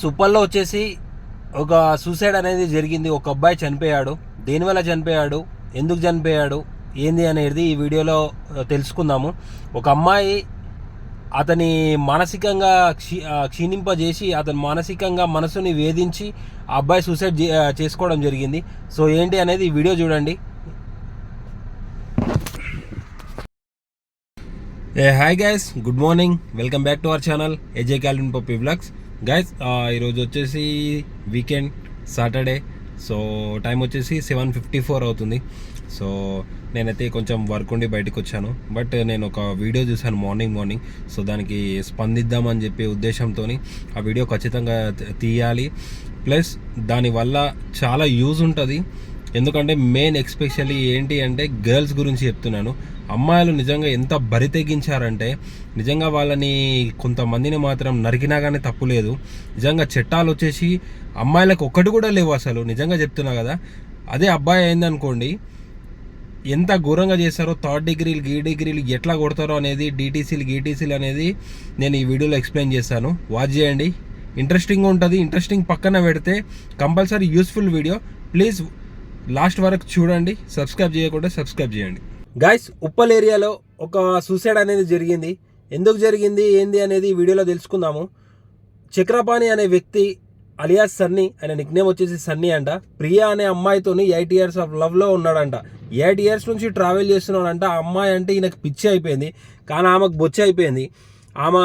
సుప్పల్లో వచ్చేసి ఒక సూసైడ్ అనేది జరిగింది. ఒక అబ్బాయి చనిపోయాడు. దేనివల్ల చనిపోయాడు, ఎందుకు చనిపోయాడు, ఏంది అనేది ఈ వీడియోలో తెలుసుకుందాము. ఒక అమ్మాయి అతని మానసికంగా క్షీణింపజేసి అతని మానసికంగా మనసుని వేధించి ఆ అబ్బాయి సూసైడ్ చేసుకోవడం జరిగింది. సో ఏంటి అనేది ఈ వీడియో చూడండి. Hi guys, good morning, welcome back to our channel ఏజే Calvin puppy vlogs. Guys ఈరోజు వచ్చేసి వీకెండ్, సాటర్డే. సో టైం వచ్చేసి 7:54 అవుతుంది. సో నేనైతే కొంచెం వర్క్ ఉండి బయటకు వచ్చాను. బట్ నేను ఒక వీడియో చూశాను మార్నింగ్. సో దానికి స్పందిద్దామని చెప్పే ఉద్దేశంతో ఆ వీడియో ఖచ్చితంగా తీయాలి. ప్లస్ దానివల్ల చాలా యూజ్ ఉంటుంది. ఎందుకంటే మెయిన్ ఎక్స్పెషల్లీ ఏంటి అంటే గర్ల్స్ గురించి చెప్తున్నాను. అమ్మాయిలు నిజంగా ఎంత బరి తెగించారంటే నిజంగా వాళ్ళని కొంతమందిని మాత్రం నరికినా కానీ తప్పు లేదు. నిజంగా చట్టాలు వచ్చేసి అమ్మాయిలకు ఒక్కటి కూడా లేవు అసలు. నిజంగా చెప్తున్నా కదా. అదే అబ్బాయి అయిందనుకోండి, ఎంత ఘోరంగా చేస్తారో, 3rd డిగ్రీలు డిగ్రీలు ఎట్లా కొడతారో అనేది, గీటీసీలు అనేది నేను ఈ వీడియోలో ఎక్స్ప్లెయిన్ చేస్తాను. వాచ్ చేయండి, ఇంట్రెస్టింగ్గా ఉంటుంది. ఇంట్రెస్టింగ్ పక్కన పెడితే compulsory useful video. Please last వరకు చూడండి. సబ్స్క్రైబ్ చేయకుండా సబ్స్క్రైబ్ చేయండి. గైస్, ఉప్పల్ ఏరియాలో ఒక సూసైడ్ అనేది జరిగింది. ఎందుకు జరిగింది, ఏంది అనేది ఈ వీడియోలో తెలుసుకుందాము. చక్రపాణి అనే వ్యక్తి అలియాస్ సన్నీ, ఆయన నిక్నేమ్ వచ్చేసి సన్నీ అంట. ప్రియా అనే అమ్మాయితోని 8 years ఆఫ్ లవ్లో ఉన్నాడంట. 8 years నుంచి ట్రావెల్ చేస్తున్నాడంట. ఆ అమ్మాయి అంటే ఈయనకు పిచ్చి అయిపోయింది, కానీ ఆమెకు బొచ్చి అయిపోయింది. ఆమె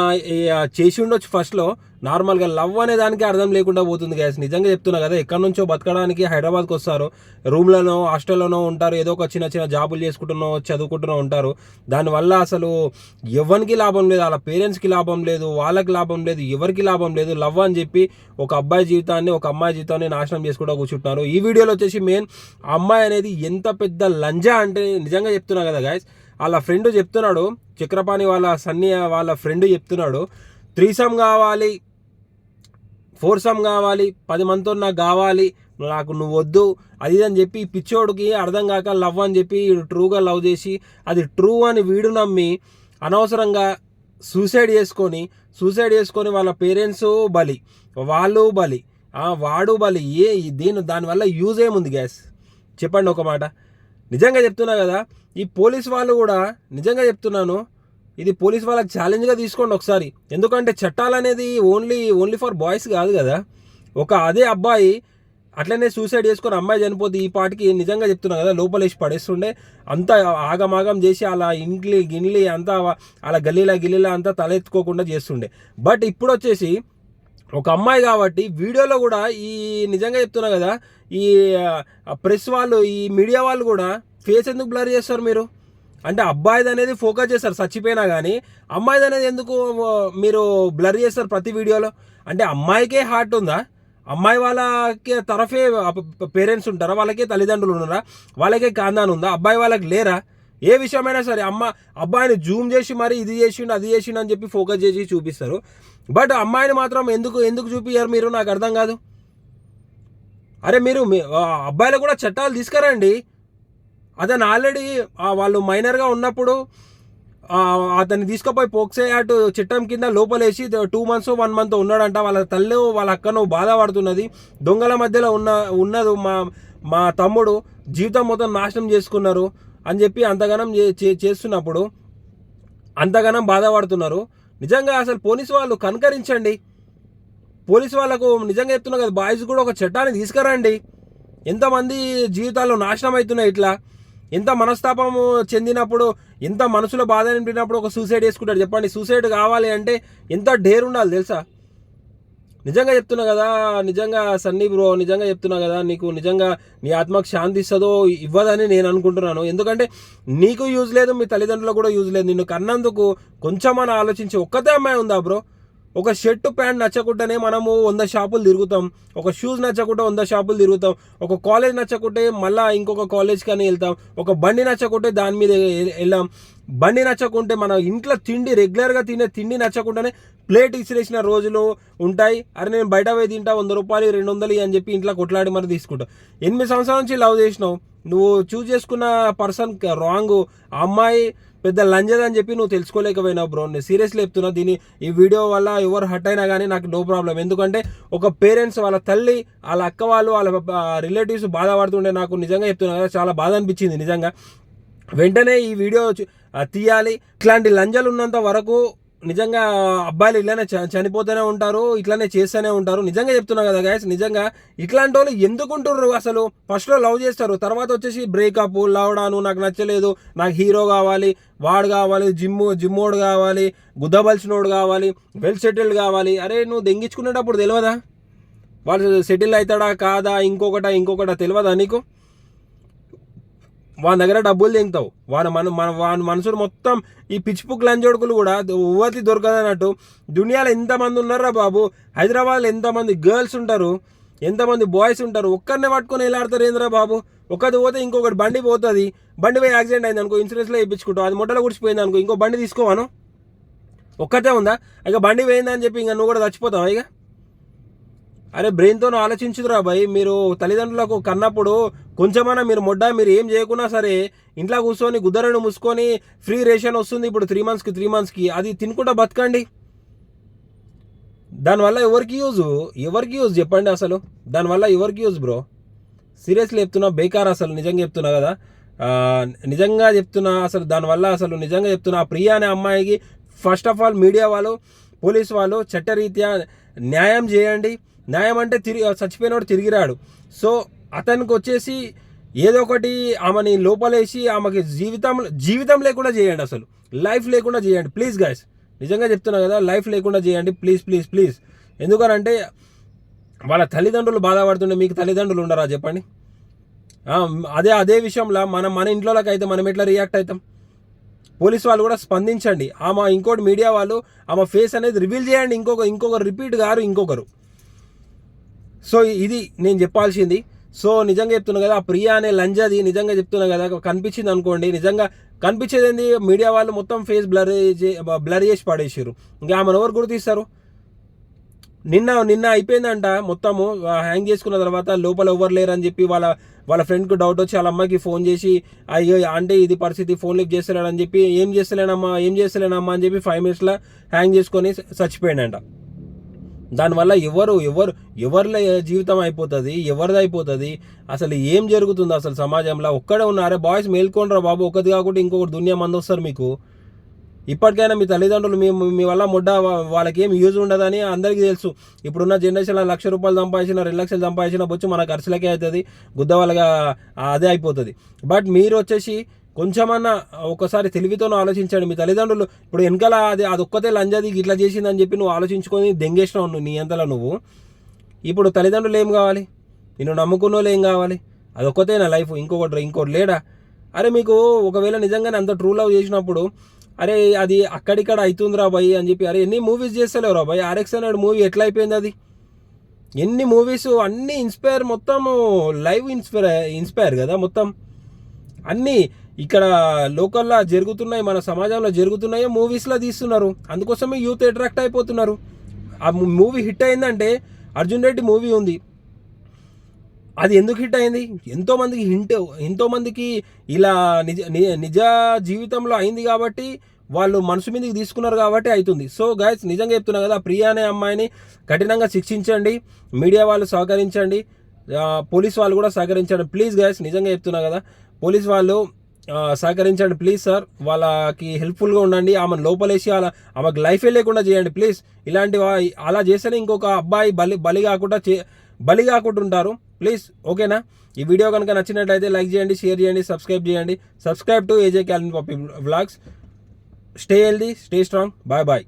చేసి ఉండొచ్చు ఫస్ట్లో. నార్మల్గా లవ్ అనే దానికి అర్థం లేకుండా పోతుంది గ్యాస్. నిజంగా చెప్తున్నా కదా. ఎక్కడి నుంచో బతకడానికి హైదరాబాద్కి వస్తారు, రూమ్లోనో హాస్టల్లోనో ఉంటారు, ఏదో ఒక చిన్న జాబులు చేసుకుంటున్నో చదువుకుంటున్నో ఉంటారు. దానివల్ల అసలు ఎవరికి లాభం లేదు, వాళ్ళ పేరెంట్స్కి లాభం లేదు, వాళ్ళకి లాభం లేదు, ఎవరికి లాభం లేదు. లవ్ అని చెప్పి ఒక అబ్బాయి జీవితాన్ని, ఒక అమ్మాయి జీవితాన్ని నాశనం చేసుకుంటూ కూర్చుంటున్నారు. ఈ వీడియోలో వచ్చేసి మెయిన్ అమ్మాయి అనేది ఎంత పెద్ద లంజా అంటే నిజంగా చెప్తున్నా కదా గాయస్. వాళ్ళ ఫ్రెండ్ చెప్తున్నాడు, చక్రపాణి వాళ్ళ సన్నీ వాళ్ళ ఫ్రెండ్ చెప్తున్నాడు, 3 కావాలి, 4 కావాలి, 10 మందితో నాకు కావాలి, నాకు నువ్వు వద్దు, అది అని చెప్పి పిచ్చోడికి అర్థం కాక లవ్ అని చెప్పి ట్రూగా లవ్ చేసి అది ట్రూ అని వీడు నమ్మి అనవసరంగా సూసైడ్ చేసుకొని వాళ్ళ పేరెంట్స్ బలి, వాళ్ళు బలి, వాడు బలి. దానివల్ల యూజ్ ఏముంది గ్యాస్? చెప్పండి ఒక మాట. నిజంగా చెప్తున్నా కదా. ఈ పోలీస్ వాళ్ళు కూడా నిజంగా చెప్తున్నాను, ఇది పోలీస్ వాళ్ళకి ఛాలెంజ్గా తీసుకోండి ఒకసారి. ఎందుకంటే చట్టాలు అనేది ఓన్లీ ఫర్ బాయ్స్ కాదు కదా. అదే అబ్బాయి అట్లనే సూసైడ్ చేసుకొని అమ్మాయి చనిపోతే ఈ పాటికి నిజంగా చెప్తున్నా కదా లోపలేసి పడేస్తుండే. అంతా ఆగమాగం చేసి అలా గిన్లి అంతా అలా గల్లీలా అంతా తలెత్తుకోకుండా చేస్తుండే. బట్ ఇప్పుడు వచ్చేసి ఒక అమ్మాయి కాబట్టి వీడియోలో కూడా ఈ నిజంగా చెప్తున్నా కదా, ఈ ప్రెస్ వాళ్ళు, ఈ మీడియా వాళ్ళు కూడా ఫేస్ ఎందుకు బ్లర్ చేస్తారు మీరు? అంటే అబ్బాయిది అనేది ఫోకస్ చేస్తారు చచ్చిపోయినా కానీ, అమ్మాయిది అనేది ఎందుకు మీరు బ్లర్ చేస్తారు ప్రతి వీడియోలో? అంటే అమ్మాయికే హార్ట్ ఉందా? అమ్మాయి వాళ్ళకి తరఫే పేరెంట్స్ ఉంటారా? వాళ్ళకే తల్లిదండ్రులు ఉన్నారా? వాళ్ళకే కాందాన్ ఉందా? అబ్బాయి వాళ్ళకి లేరా? ఏ విషయమైనా సరే అబ్బాయిని జూమ్ చేసి మరి ఇది చేసిండు అది చేసిండు అని చెప్పి ఫోకస్ చేసి చూపిస్తారు. బట్ అమ్మాయిని మాత్రం ఎందుకు చూపించారు మీరు? నాకు అర్థం కాదు. అరే మీరు అబ్బాయిలు కూడా చట్టాలు తీసుకురండి. అతను ఆల్రెడీ వాళ్ళు మైనర్గా ఉన్నప్పుడు అతన్ని తీసుకుపోయి పోక్సో యాక్ట్ చట్టం కింద లోపలేసి 2 months 1 month ఉన్నాడంట. వాళ్ళ తల్లి వాళ్ళ అక్కను బాధపడుతున్నది. దొంగల మధ్యలో ఉన్నది మా తమ్ముడు జీవితం మొత్తం నాశనం చేసుకున్నారు అని చెప్పి అంతగానం చేస్తున్నప్పుడు అంతగానం బాధపడుతున్నారు. నిజంగా అసలు పోలీసు వాళ్ళు కనుకరించండి. పోలీసు వాళ్ళకు నిజంగా చెప్తున్నా కదా, బాయ్స్ కూడా ఒక చట్టాన్ని తీసుకురండి. ఎంతమంది జీవితాల్లో నాశనం అవుతున్నాయి ఇట్లా. ఎంత మనస్తాపము చెందినప్పుడు, ఎంత మనసులో బాధ అనిపినప్పుడు ఒక సూసైడ్ చేసుకుంటాడు చెప్పండి. సూసైడ్ కావాలి అంటే ఎంత డేర్ ఉండాలి తెలుసా? నిజంగా చెప్తున్నా కదా. నిజంగా సన్నీ బ్రో, నిజంగా చెప్తున్నా కదా, నీకు నిజంగా నీ ఆత్మకు శాంతి ఇస్తుందో ఇవ్వదని నేను అనుకుంటున్నాను. ఎందుకంటే నీకు యూజ్ లేదు, మీ తల్లిదండ్రులకు కూడా యూజ్ లేదు. నిన్ను కన్నందుకు కొంచెమని ఆలోచించి. ఒక్కతే అమ్మాయి ఉందా బ్రో? ఒక షర్టు ప్యాంట్ నచ్చకుండానే మనము 100 షాపులు తిరుగుతాం. ఒక షూస్ నచ్చకుంటే 100 షాపులు తిరుగుతాం. ఒక కాలేజ్ నచ్చకుంటే మళ్ళీ ఇంకొక కాలేజ్ కానీ వెళ్తాం. ఒక బండి నచ్చకుంటే దాని మీద వెళ్ళాం. బండి నచ్చకుంటే మన ఇంట్లో తిండి, రెగ్యులర్గా తినే తిండి నచ్చకుండానే ప్లేట్ ఇసిరేసిన రోజులు ఉంటాయి. అరే నేను బయట పోయి తింటా, 100 రూపాయలు 200 అని చెప్పి ఇంట్లో కొట్లాడి మరి తీసుకుంటావు. 8 సంవత్సరాల నుంచి లవ్ చేసినావు, నువ్వు చూజ్ చేసుకున్న పర్సన్ రాంగ్. ఆ అమ్మాయి పెద్ద లంజదని చెప్పి నువ్వు తెలుసుకోలేకపోయినావు బ్రో. నేను సీరియస్లీ చెప్తున్నా. ఈ వీడియో వల్ల ఎవరు హర్ట్ అయినా కానీ నాకు నో ప్రాబ్లం. ఎందుకంటే ఒక పేరెంట్స్, వాళ్ళ తల్లి, వాళ్ళ అక్క వాళ్ళు, వాళ్ళ రిలేటివ్స్ బాధపడుతుండే. నాకు నిజంగా చెప్తున్నా కదా, చాలా బాధ అనిపించింది నిజంగా. వెంటనే ఈ వీడియో తీయాలి. ఇట్లాంటి లంజలు ఉన్నంత వరకు నిజంగా అబ్బాయిలు ఇట్లానే చనిపోతూనే ఉంటారు, ఇట్లానే చేస్తూనే ఉంటారు. నిజంగా చెప్తున్నా కదా గైస్, నిజంగా ఇట్లాంటి వాళ్ళు ఎందుకుంటారు అసలు? ఫస్ట్లో లవ్ చేస్తారు, తర్వాత వచ్చేసి బ్రేకప్, లవడాను, నాకు నచ్చలేదు, నాకు హీరో కావాలి, వాడు కావాలి, జిమ్మోడు కావాలి, గుద్దబలిసినోడు కావాలి, వెల్ సెటిల్డ్ కావాలి. అరే నువ్వు దెంగించుకునేటప్పుడు తెలియదా వాడు సెటిల్ అవుతాడా కాదా, ఇంకొకటా తెలియదా నీకు? వాని దగ్గర డబ్బులు తెంగుతావు. వాని మనసుడు మొత్తం ఈ పిచ్చిపుక్ లంజోడుకులు కూడా ఉవ్వతి దొరకదన్నట్టు. దునియాలో ఎంతమంది ఉన్నారా బాబు? హైదరాబాద్లో ఎంతమంది గర్ల్స్ ఉంటారు, ఎంతమంది బాయ్స్ ఉంటారు. ఒక్కరినే పట్టుకొని వెళ్ళాడతారు ఏంద్రా బాబు? ఒక్కది పోతే ఇంకొకటి బండి పోతుంది. బండి పోయి యాక్సిడెంట్ అయింది అనుకో, ఇన్సూరెన్స్లో వేయించుకుంటావు. అది మొట్టలో గుడిచిపోయింది అనుకో, ఇంకో బండి తీసుకోవాను. ఒక్కతే ఉందా? ఇక బండి పోయిందని చెప్పి ఇంకా నువ్వు కూడా చచ్చిపోతావా ఇక? అరే బ్రెయిన్తో ఆలోచించుదురా భయ్. మీరు తల్లిదండ్రులకు కన్నప్పుడు కొంచెమైనా మీరు ఏం చేయకున్నా సరే ఇంట్లో కూర్చొని గుద్దరను మూసుకొని ఫ్రీ రేషన్ వస్తుంది ఇప్పుడు 3 మంత్స్కి అది తినుకుంటా బతకండి. దానివల్ల ఎవరికి యూజ్ చెప్పండి అసలు? దానివల్ల ఎవరికి యూజ్ బ్రో? సీరియస్లీ చెప్తున్నా, బేకార్ అసలు. నిజంగా చెప్తున్నా కదా, నిజంగా చెప్తున్నా. అసలు దానివల్ల అసలు నిజంగా చెప్తున్నా, ప్రియా అనే అమ్మాయికి ఫస్ట్ ఆఫ్ ఆల్ మీడియా వాళ్ళు, పోలీస్ వాళ్ళు చట్టరీత్యా న్యాయం చేయండి. న్యాయం అంటే చచ్చిపోయినోడు తిరిగి రాడు. సో అతనికి వచ్చేసి ఏదో ఒకటి ఆమెని లోపలేసి ఆమెకి జీవితం లేకుండా చేయండి. అసలు లైఫ్ లేకుండా చేయండి ప్లీజ్ గైస్. నిజంగా చెప్తున్నా కదా, లైఫ్ లేకుండా చేయండి ప్లీజ్. ఎందుకనంటే వాళ్ళ తల్లిదండ్రులు బాధపడుతుండే, మీకు తల్లిదండ్రులు ఉండరా చెప్పండి? అదే విషయంలో మన ఇంట్లోకి అయితే మనం ఎట్లా రియాక్ట్ అవుతాం? పోలీస్ వాళ్ళు కూడా స్పందించండి. ఇంకోటి మీడియా వాళ్ళు ఆమె ఫేస్ అనేది రివీల్ చేయండి. ఇంకొకరు రిపీట్ గారు ఇంకొకరు. సో ఇది నేను చెప్పాల్సింది. సో నిజంగా చెప్తున్నా కదా, ఆ ప్రియా అనే లంజది నిజంగా చెప్తున్నా కదా, కనిపించింది అనుకోండి, నిజంగా కనిపించేది ఏంది? మీడియా వాళ్ళు మొత్తం ఫేస్ బ్లర్ చేసి పడేసారు. ఇంకా ఆమెను ఎవరు గుర్తిస్తారు? నిన్న అయిపోయిందంట మొత్తము. హ్యాంగ్ చేసుకున్న తర్వాత లోపల ఎవరు లేరని చెప్పి వాళ్ళ ఫ్రెండ్కి డౌట్ వచ్చి వాళ్ళ అమ్మాయికి ఫోన్ చేసి, అయ్యో అంటే ఇది పరిస్థితి, ఫోన్ లిఫ్ట్ చేస్తలేడని చెప్పి, ఏం చేస్తలేనమ్మా అని చెప్పి 5 minutesలో హ్యాంగ్ చేసుకొని చచ్చిపోయాడంట. దానివల్ల ఎవరి జీవితం అయిపోతుంది, ఎవరిది అయిపోతుంది? అసలు ఏం జరుగుతుంది అసలు సమాజంలో? ఒక్కడే ఉన్నారే బాయ్స్, మేల్కొనరా బాబు. ఒకటి కాకుండా ఇంకొకటి దునియా మంది వస్తారు మీకు. ఇప్పటికైనా మీ తల్లిదండ్రులు మీ వల్ల వాళ్ళకి ఏం యూజ్ ఉండదని అందరికీ తెలుసు. ఇప్పుడున్న జనరేషన్లో 1 లక్ష రూపాయలు సంపాదించిన, 2 లక్షలు సంపాదించిన బొచ్చు మన ఖర్చులకే అవుతుంది, గుద్దవాళ్ళగా అదే అయిపోతుంది. బట్ మీరు వచ్చేసి కొంచెమన్నా ఒకసారి తెలివితోనూ ఆలోచించండి. మీ తల్లిదండ్రులు ఇప్పుడు వెనకాల అదొక్కతే లంజది ఇట్లా చేసిందని చెప్పి నువ్వు ఆలోచించుకొని దెంగేసినావు నీ అంతలో నువ్వు. ఇప్పుడు తల్లిదండ్రులు ఏం కావాలి? నిన్ను నమ్ముకున్న వాళ్ళు ఏం కావాలి? అదొక్కతేనా లైఫ్? ఇంకోటి లేడా? అరే మీకు ఒకవేళ నిజంగానే అంత ట్రూ లవ్ చేసినప్పుడు, అరే అది అక్కడిక్కడ అవుతుందిరా భయ్ అని చెప్పి, అరే ఎన్ని మూవీస్ చేస్తలేవురా భయ్? RX అనే మూవీ ఎట్లా అయిపోయింది? అది ఎన్ని మూవీస్ అన్నీ మొత్తము లైవ్ ఇన్స్పైర్ కదా మొత్తం. అన్నీ ఇక్కడ లోకల్లో జరుగుతున్నాయి, మన సమాజంలో జరుగుతున్నాయో మూవీస్లో తీస్తున్నారు. అందుకోసమే యూత్ అట్రాక్ట్ అయిపోతున్నారు. ఆ మూవీ హిట్ అయిందంటే, అర్జున్ రెడ్డి మూవీ ఉంది, అది ఎందుకు హిట్ అయింది? ఎంతోమందికి ఇలా నిజ జీవితంలో అయింది కాబట్టి, వాళ్ళు మనసు మీదకి తీసుకున్నారు కాబట్టి అవుతుంది. సో గైస్ నిజంగా చెప్తున్నా కదా, ప్రియా అనే అమ్మాయిని కఠినంగా శిక్షించండి, మీడియా వాళ్ళు సహకరించండి, పోలీస్ వాళ్ళు కూడా సహకరించండి ప్లీజ్ గైస్. నిజంగా చెప్తున్నా కదా, పోలీస్ వాళ్ళు సహకరించండి ప్లీజ్ సార్. వాళ్ళకి హెల్ప్ఫుల్గా ఉండండి. ఆమెను లోపలేసి ఆమెకు లైఫే లేకుండా చేయండి ప్లీజ్. అలా చేస్తేనే ఇంకొక అబ్బాయి బలి కాకుండా ఉంటారు ప్లీజ్. ఓకేనా? ఈ వీడియో కనుక నచ్చినట్లయితే లైక్ చేయండి, షేర్ చేయండి, subscribe to AJ Calvin Poppy Vlogs. Stay healthy, stay strong. Bye.